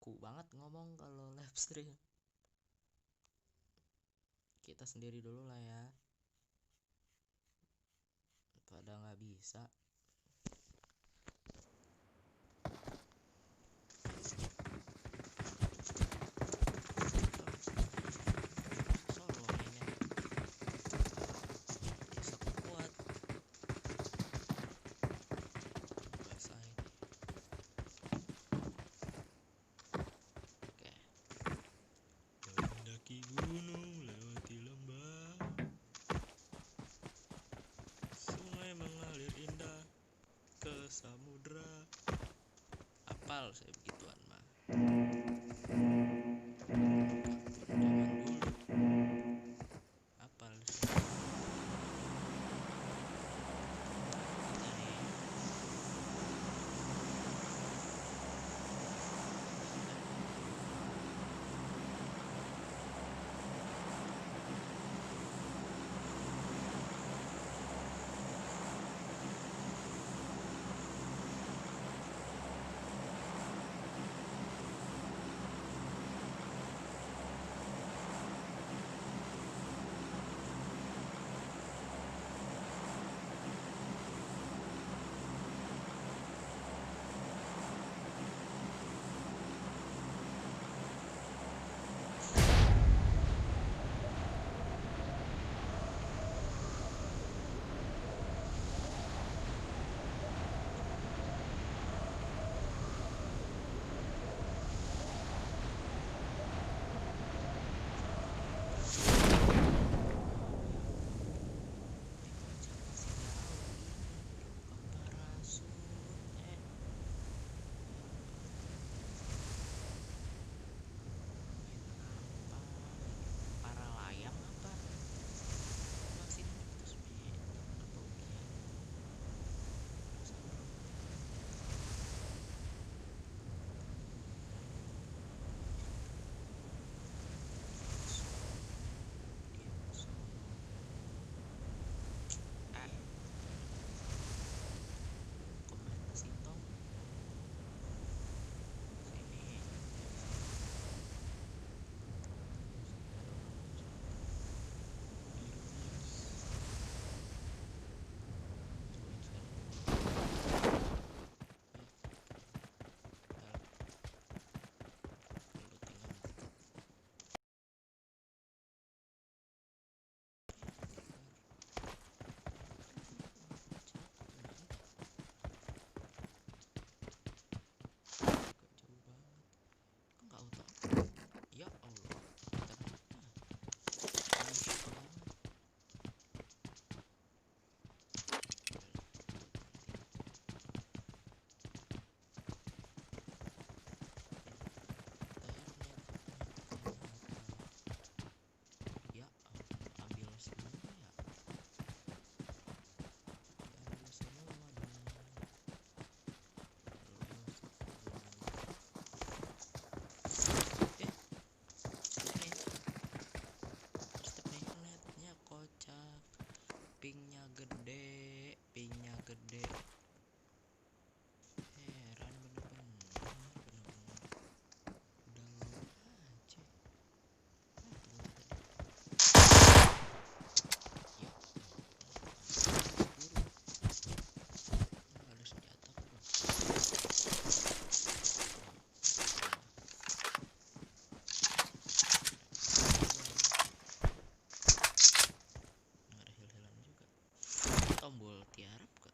kaku banget ngomong kalau live stream. Kita sendiri dulu lah ya, pada nggak bisa. Solo mainnya bisa kuat rasain. Oke, mendaki gunung lewati lembah, sungai mengalir indah ke samudra. Apal saya begituan mah. Zaman dulu apal kita nih. Para layang apa? Masih terus apa ukian? Komen Sintong sini. Ya Allah, ya ambil semua ya, ambil semua dong. Netnya kocak, pingnya gede, heran bener-bener udah low aja. Ya ada senjata bro. Nggak ada heal-healan juga. Tombol tiarap ke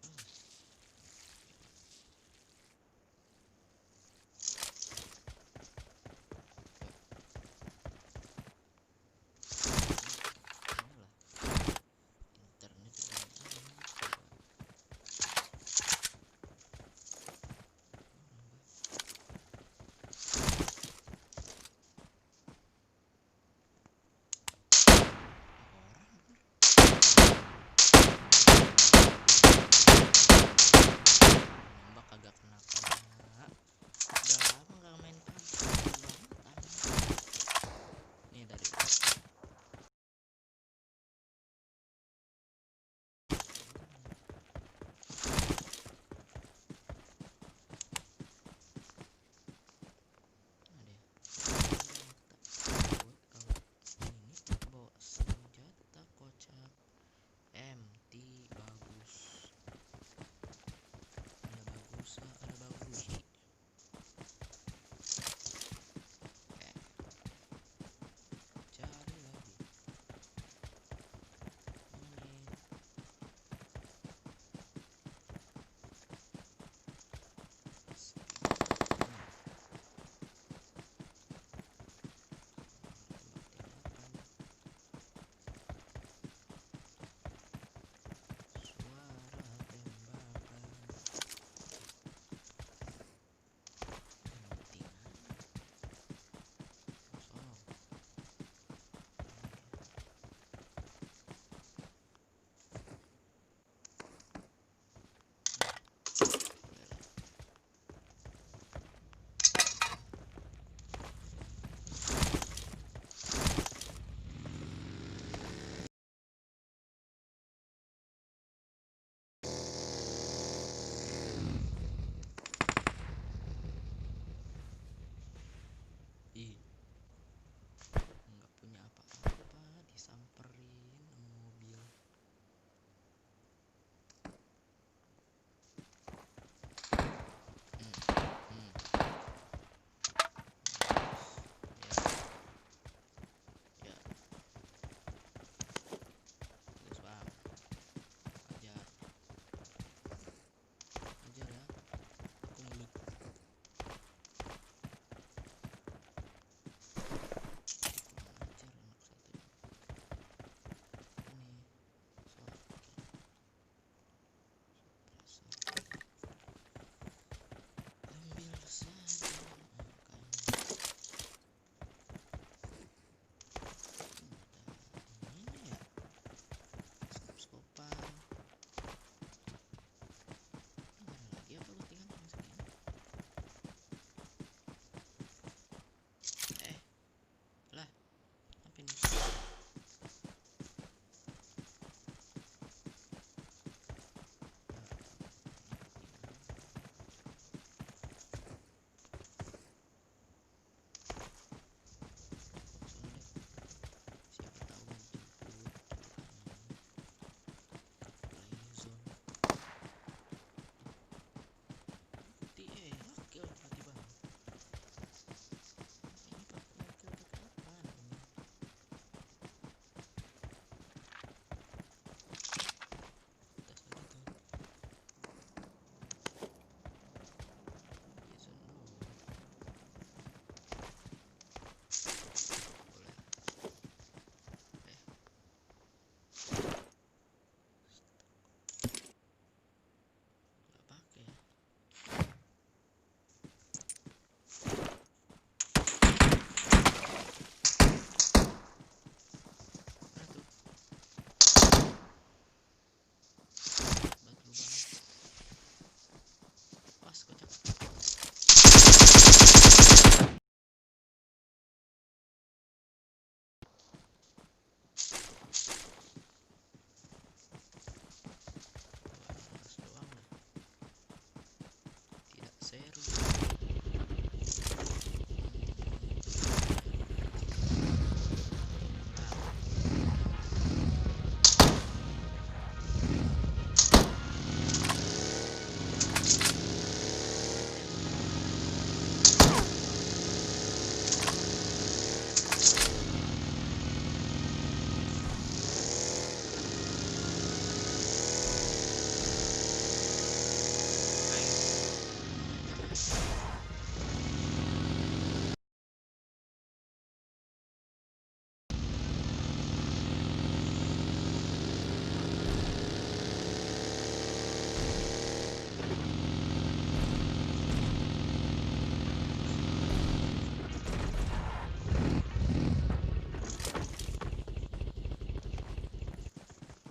seru.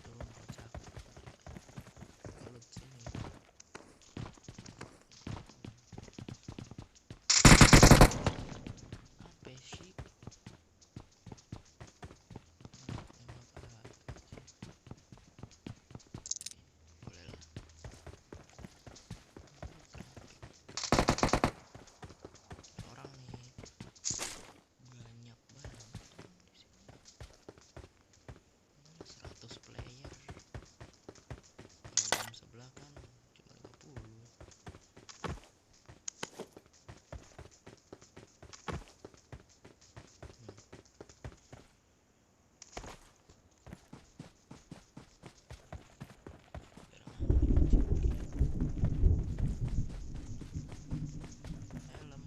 Turun kocak. Balut sini. Apa sih? Nembak aja. Boleh lah. Orang nih banyak banget orang di sini. 100 player. Kalau game sebelah kan cuma 50. Helm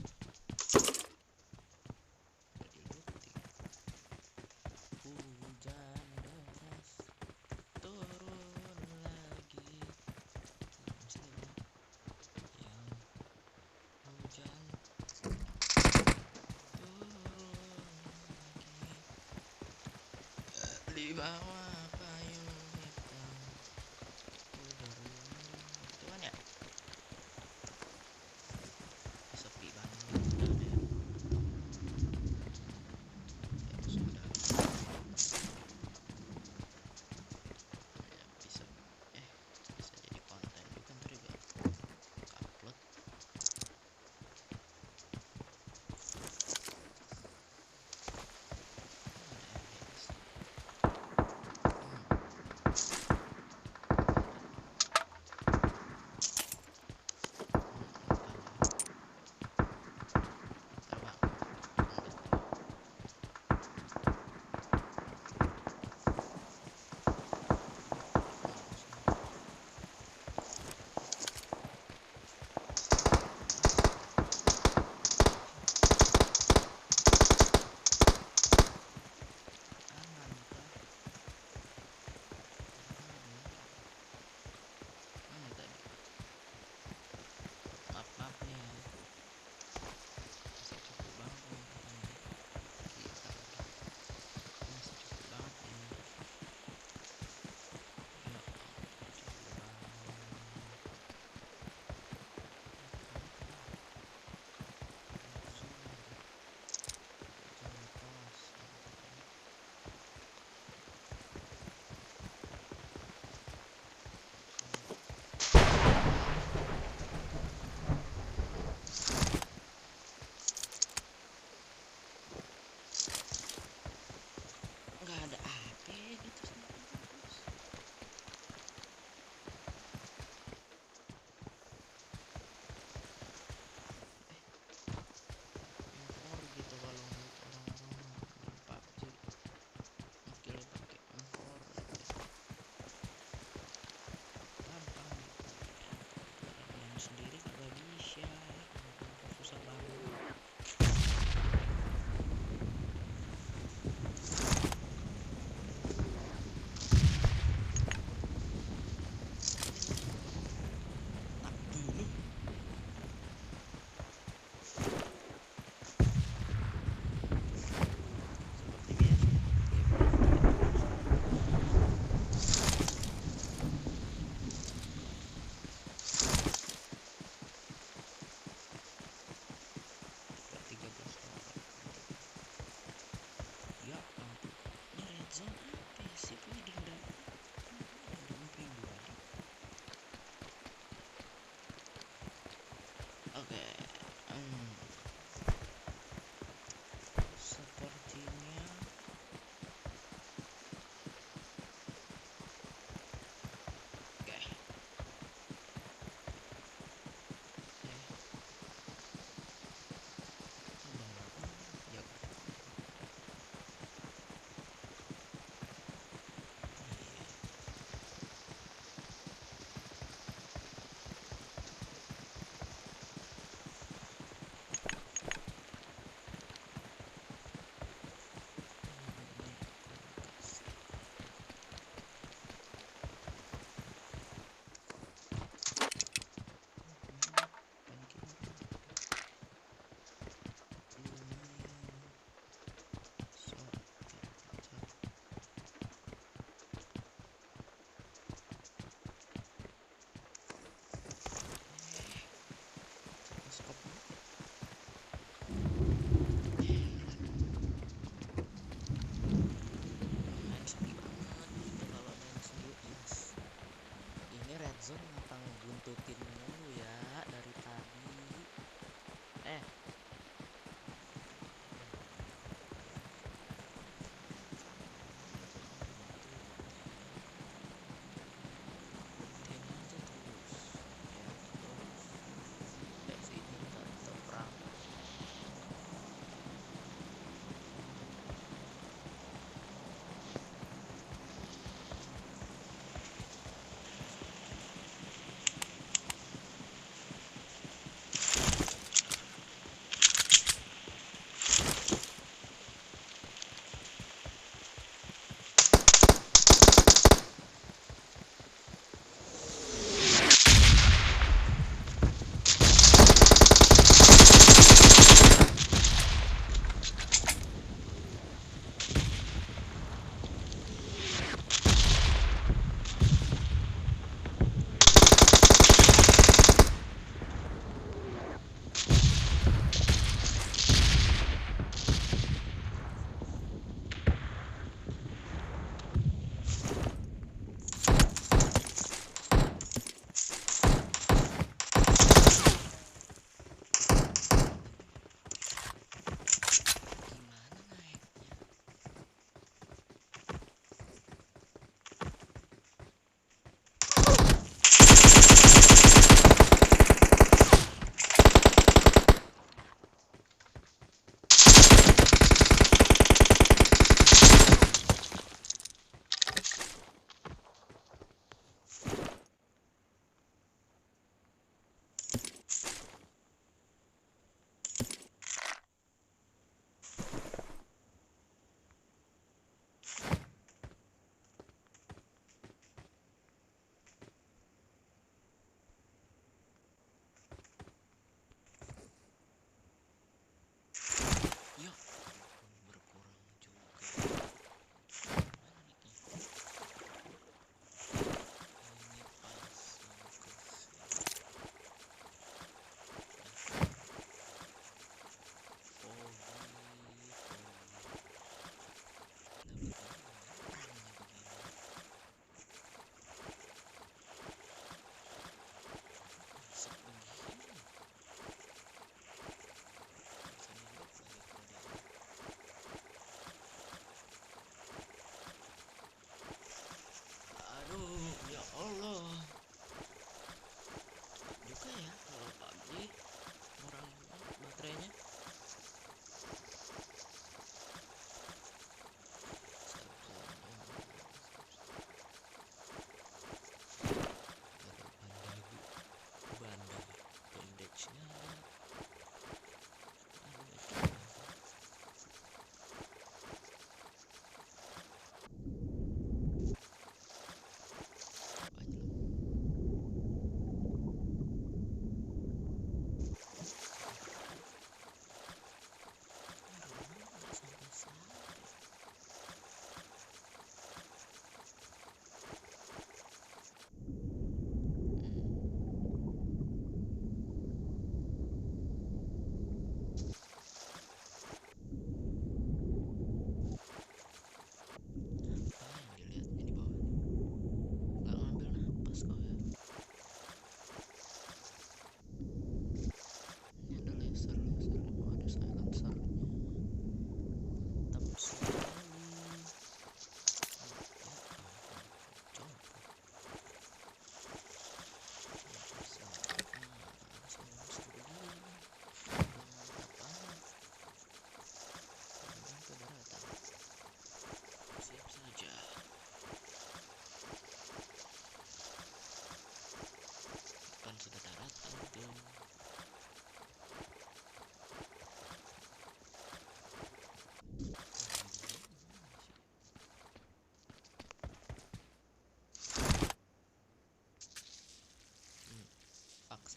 udah diluting. Hujan deras turun lagi. Masih ada bang. Yang hujan turun lagi di bawah payung hitam. Itu kan ya sepi banget udah deh. Ya sudah ya bisa jadi konten juga ntar juga upload. Ada RDS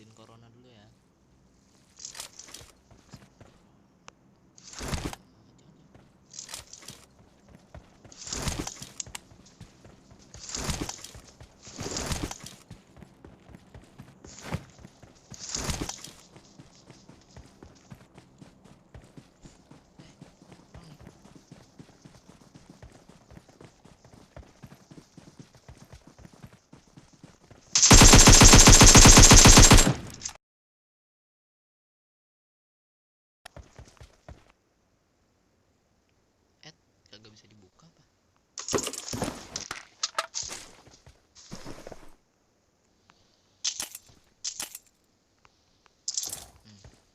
vaksin corona dulu ya. Kagak bisa dibuka apa?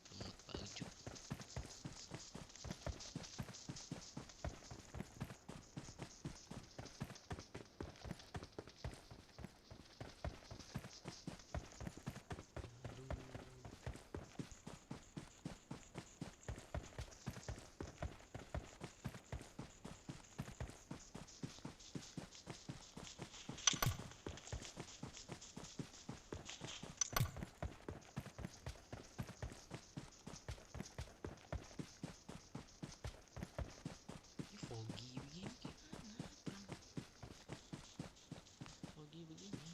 Temen baju. Ini foggy begini gimana perang? Foggy begini.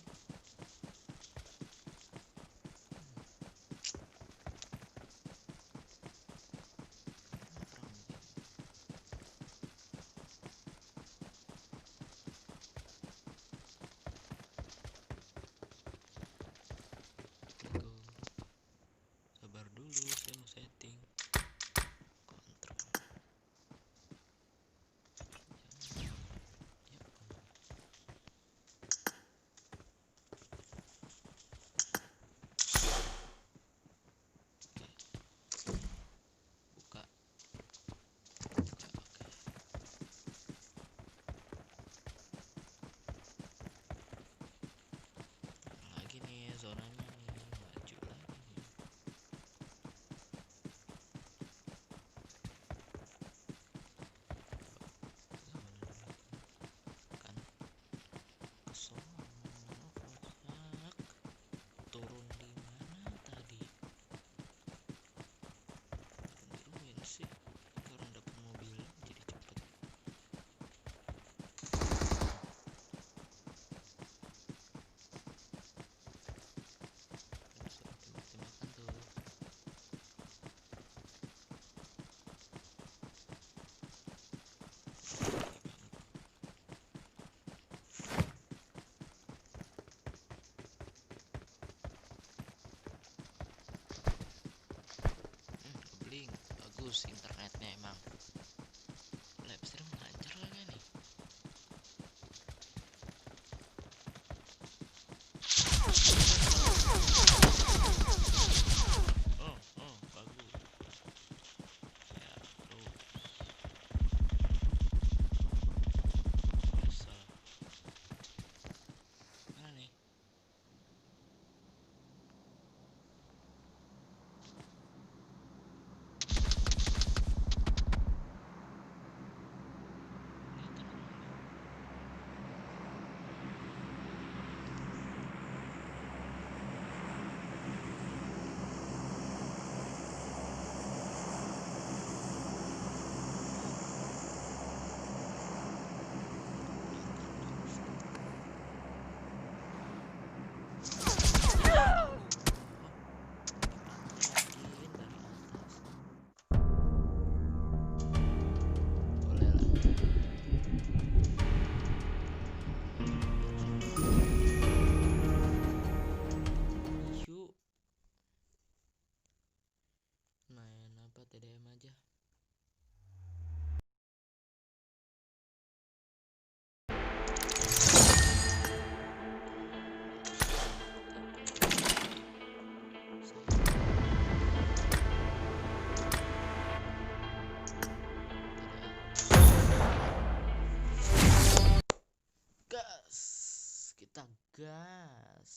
Sabar dulu, saya mau setting kontrol. Buka. Lagi nih zonanya nih, maju lagi nih. Kan kesono fosak. Turun di mana tadi? Turun di ruin sih. Karena dapet mobil jadi cepet. Suruh tembak-tembakan tuh. Ngebling, bagus internetnya emang. Livestream lancar lagi nih. Oh, bagus. Ya, terus. Biasa. Mana nih? Main apa TDM aja. Gas, kita gas.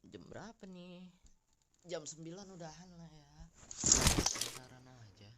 Jam berapa nih? Jam 9 udahan lah ya. Bentaran aja.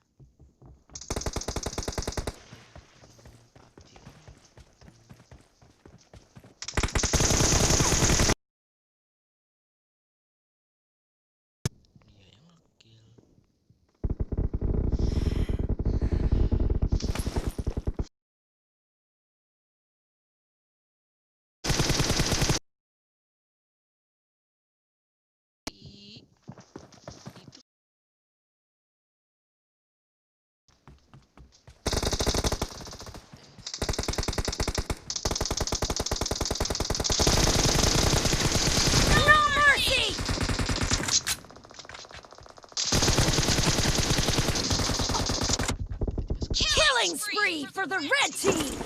Killing spree for the red team!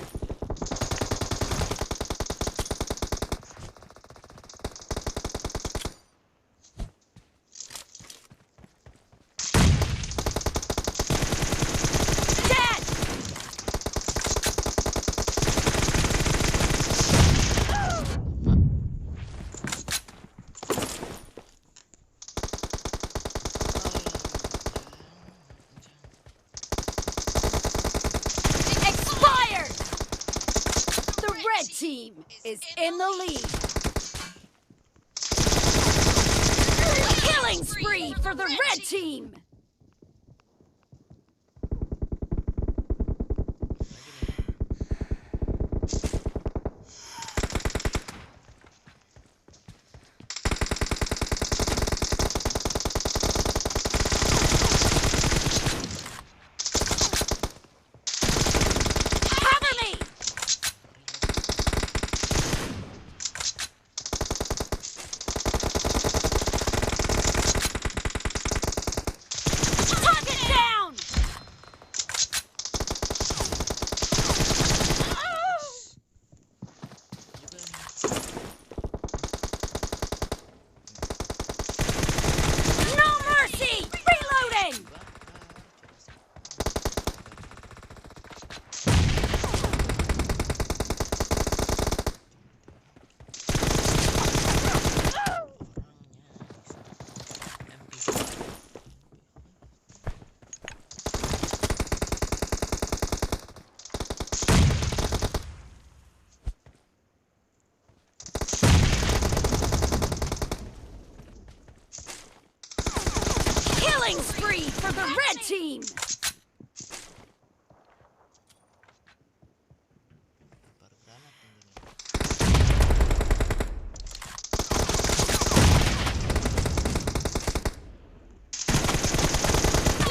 Red team is in the lead. Killing spree for the red team. Killing spree for the red team!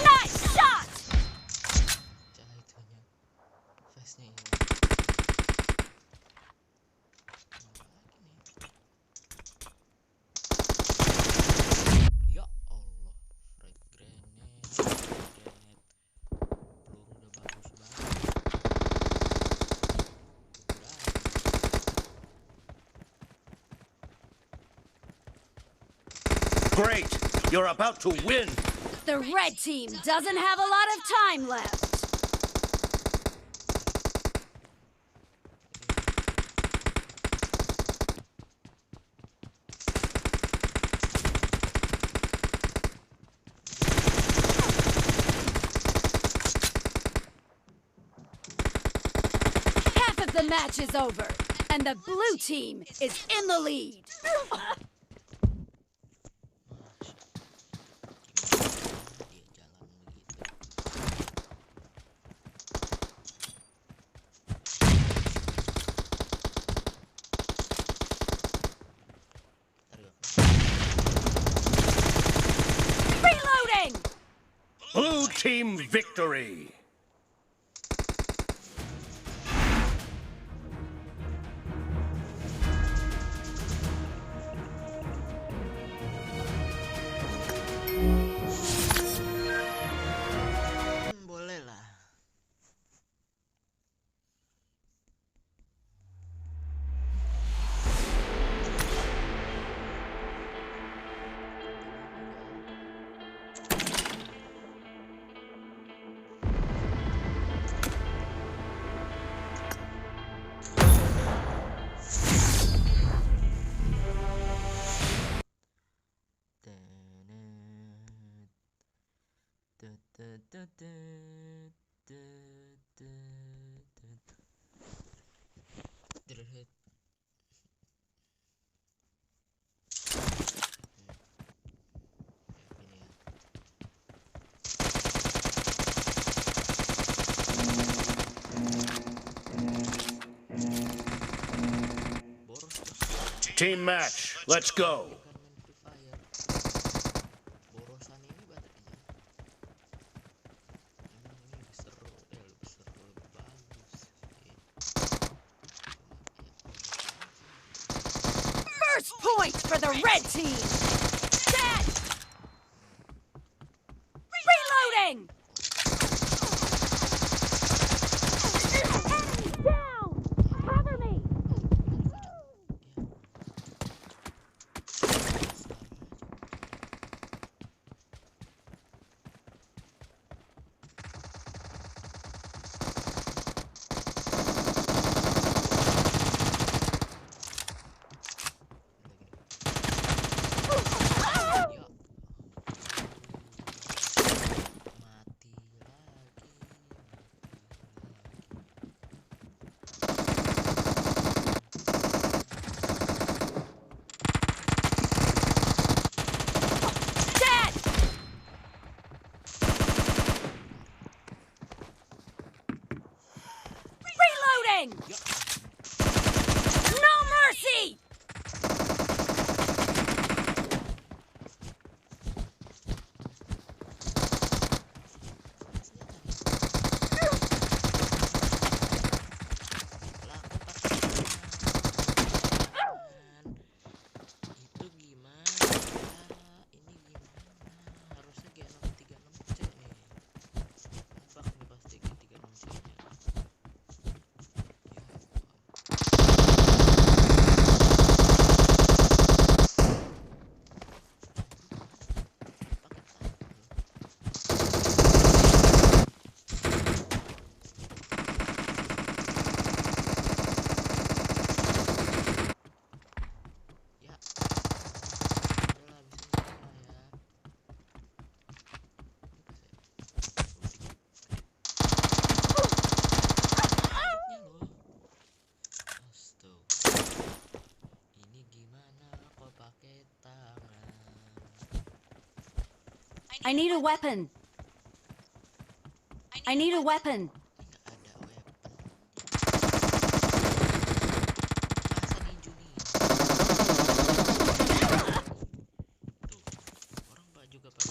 Nice shot! Great! You're about to win! The red team doesn't have a lot of time left. Half of the match is over, and the blue team is in the lead. Blue team victory! Boleh lah. Team match, let's go! Borosan ini baterainya. Emang ini lebih seru, lebih seru, lebih bagus. First point for the red team! Dead! Reloading! Reloading! No mercy! Itu gimana? Ini gimana? Harusnya G636C nih. Bak nih pasti G36C nya. Ya, udahlah bisa ya. Adiknya loh. Astaga. Ini gimana kok pakai tangan? I need a weapon. I need a weapon. Nggak ada weapon. Masa ninju nih? Tuh, orang pak juga pada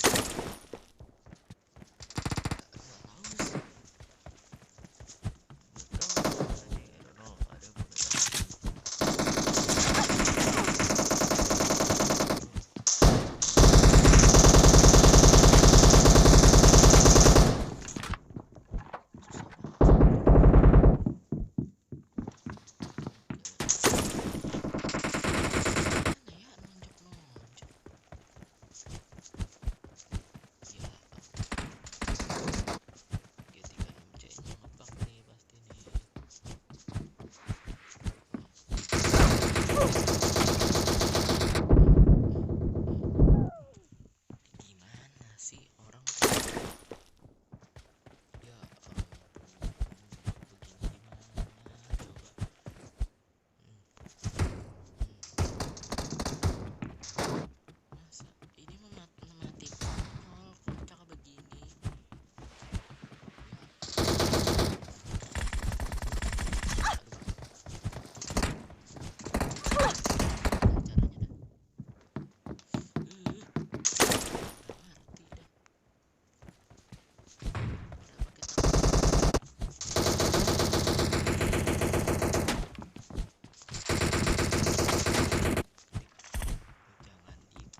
nggak tahu sih. Nggak tahu ini Reno ada beberapa. Mana ya nonjok-nonjok? Ya, G36C-nya ngebug nih pasti nih. Gimana sih orang? Ya ampun, begini gimana coba? Masa ini mematikan nol kocak begini?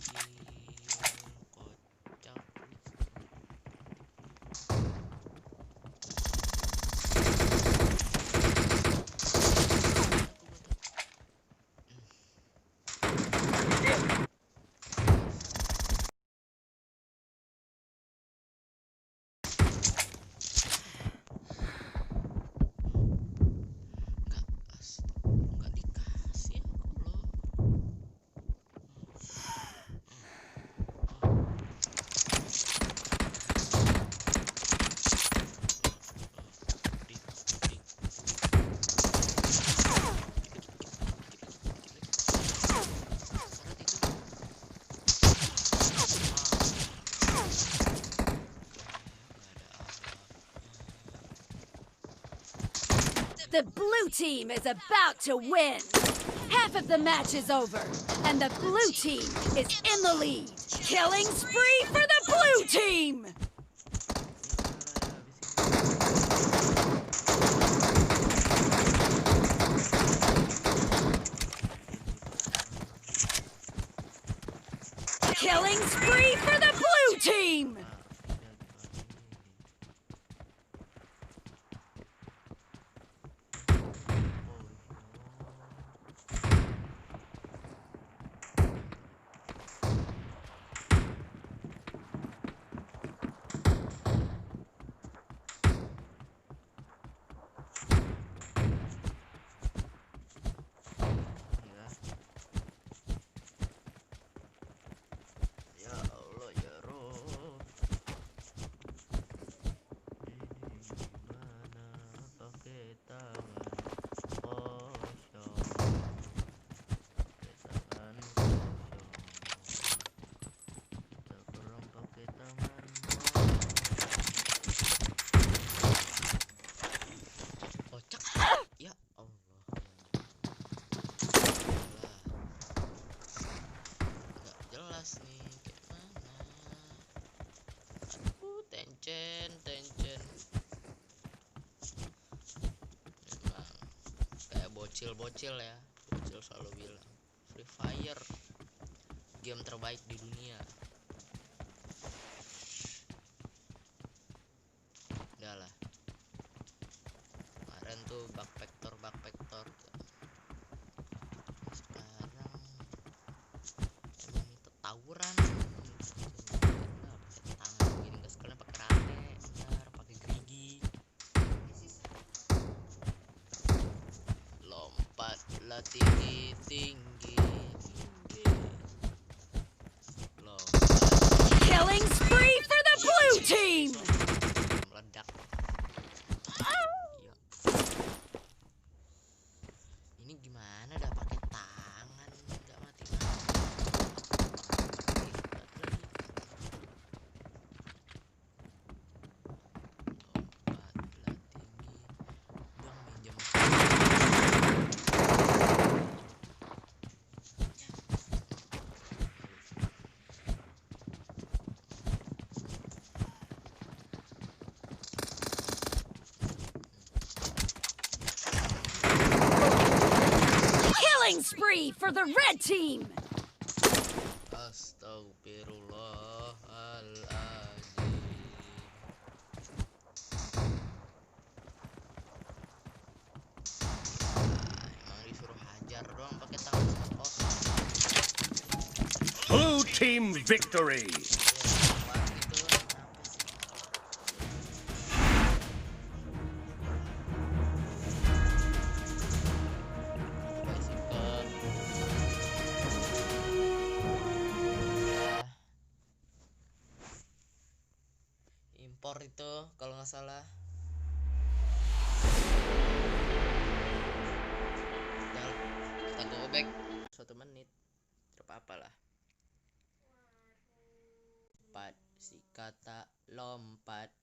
Jangan dikill, kocak. Nggak dikasih aku loh. The blue team is about to win. Half of the match is over, and the blue team is in the lead. Killing spree for the blue team! Killing spree for the blue team! Ya Allah, bocil-bocil ya, bocil selalu bilang Free Fire game terbaik di dunia. Udah lah, kemarin tuh backpacker sekarang emang itu tawuran. Nah, pakai tangan gini, nggak sekalian pakai rate, ntar pakai gerigi. Lompatlah tinggi tinggi tinggi, lompat. Killing spree for the blue team! Meledak. Iya. Ini gimana dah pakai tangan nggak mati. Lompatlah tinggi. Bang minjem. Killing spree for the red team! Astagfirullahaladzim. Emang disuruh hajar doang pakai tangan kosong. Blue team victory. Iya, kuat gitu. Kenapa sih? Bicycle. Ya. Impor itu kalau nggak salah. Udah, kita go back 1 menit. Terpapa lah. 4 si kata lompat.